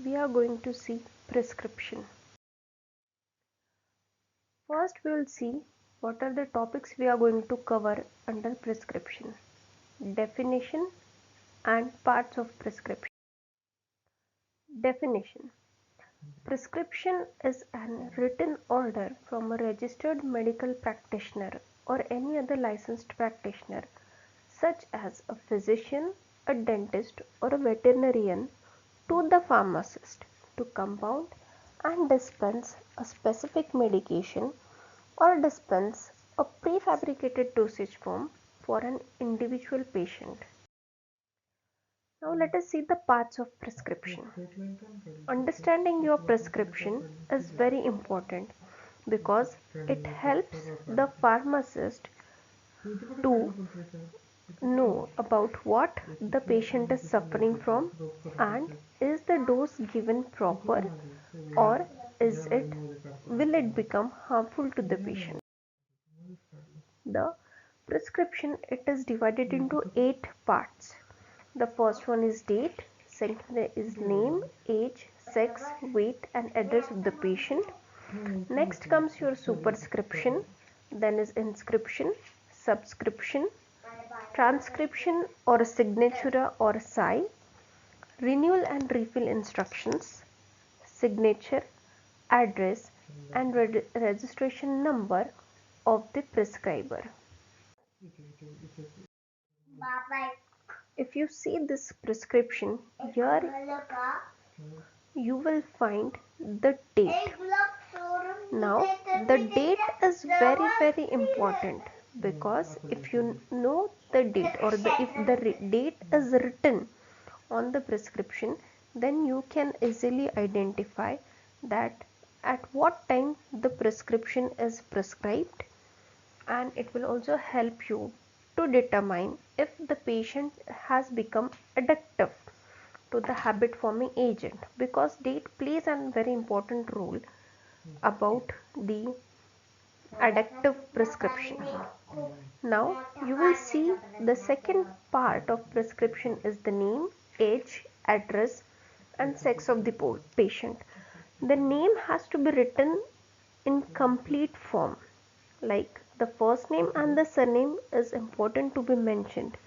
We are going to see prescription. First we will see what are the topics we are going to cover under prescription. Definition and parts of prescription. Definition. Prescription is an written order from a registered medical practitioner or any other licensed practitioner such as a physician, a dentist or a veterinarian to the pharmacist to compound and dispense a specific medication or dispense a prefabricated dosage form for an individual patient. Now let us see the parts of prescription. Understanding your prescription is very important because it helps the pharmacist to know about what the patient is suffering from and is the dose given proper or is it will it become harmful to the patient. The prescription, it is divided into 8 parts. The first one is date, second is name, age, sex, weight and address of the patient. Next comes your superscription, then is inscription, subscription, transcription or signature or sign, renewal and refill instructions, signature, address and registration number of the prescriber. If you see this prescription here, you will find the date. Now the date is very important because if you know the date or if the date is written on the prescription, then you can easily identify that at what time the prescription is prescribed, and it will also help you to determine if the patient has become addictive to the habit forming agent, because date plays a very important role about the addictive prescription. Now you will see the second part of prescription is the name, age, address and sex of the patient. The name has to be written in complete form, like the first name and the surname is important to be mentioned,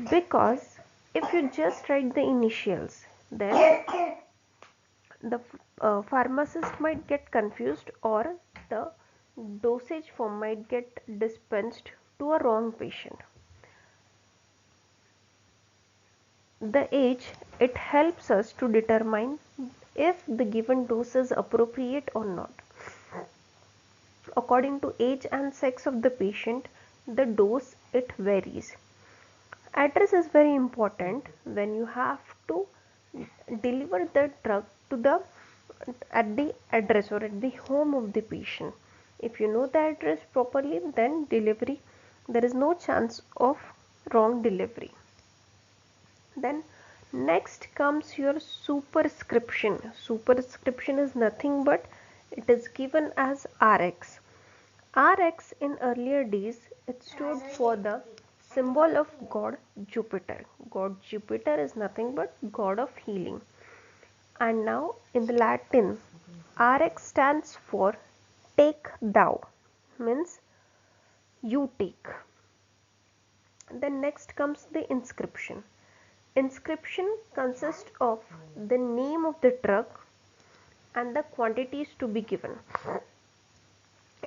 because if you just write the initials, then the pharmacist might get confused or the dosage form might get dispensed to a wrong patient. The age, it helps us to determine if the given dose is appropriate or not. According to age and sex of the patient, the dose it varies. Address is very important when you have to deliver the drug to the at the address or at the home of the patient. If you know the address properly, then delivery, there is no chance of wrong delivery. Then next comes your superscription. Superscription is nothing but it is given as RX. RX in earlier days, it stood for the symbol of God Jupiter. God Jupiter is nothing but God of healing. And now in the Latin, RX stands for take thou, means you take. Then next comes the inscription. Inscription consists of the name of the drug and the quantities to be given.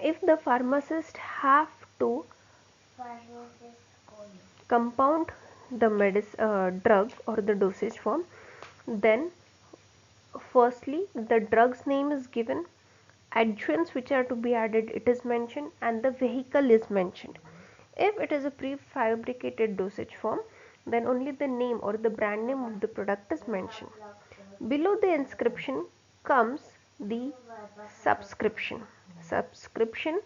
If the pharmacist have to compound the drug or the dosage form, then firstly the drug's name is given, adjuvants which are to be added it is mentioned, and the vehicle is mentioned. If it is a prefabricated dosage form, then only the name or the brand name of the product is mentioned. Below the inscription comes the subscription. Subscription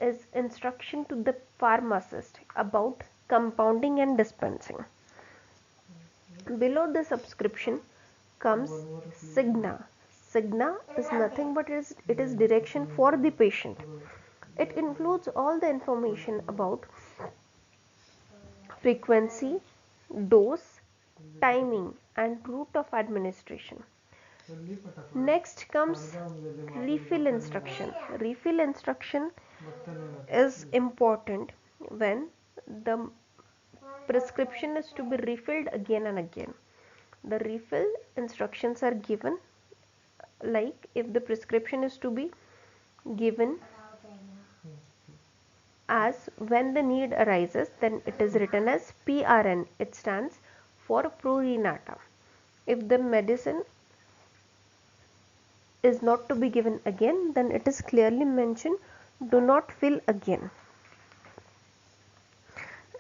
is instruction to the pharmacist about compounding and dispensing. Below the subscription comes signa. Signa is nothing but it is direction for the patient. It includes all the information about frequency, dose, timing and route of administration. Next comes refill instruction. Refill instruction is important when the prescription is to be refilled again and again. The refill instructions are given like if the prescription is to be given as when the need arises, then it is written as PRN. It stands for Prurinata. If the medicine is not to be given again, then it is clearly mentioned, do not fill again.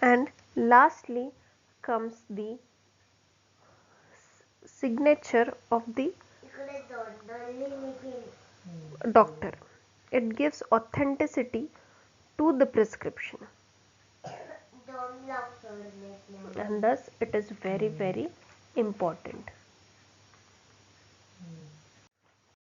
And lastly comes the signature of the doctor. It gives authenticity to the prescription, and thus it is very important.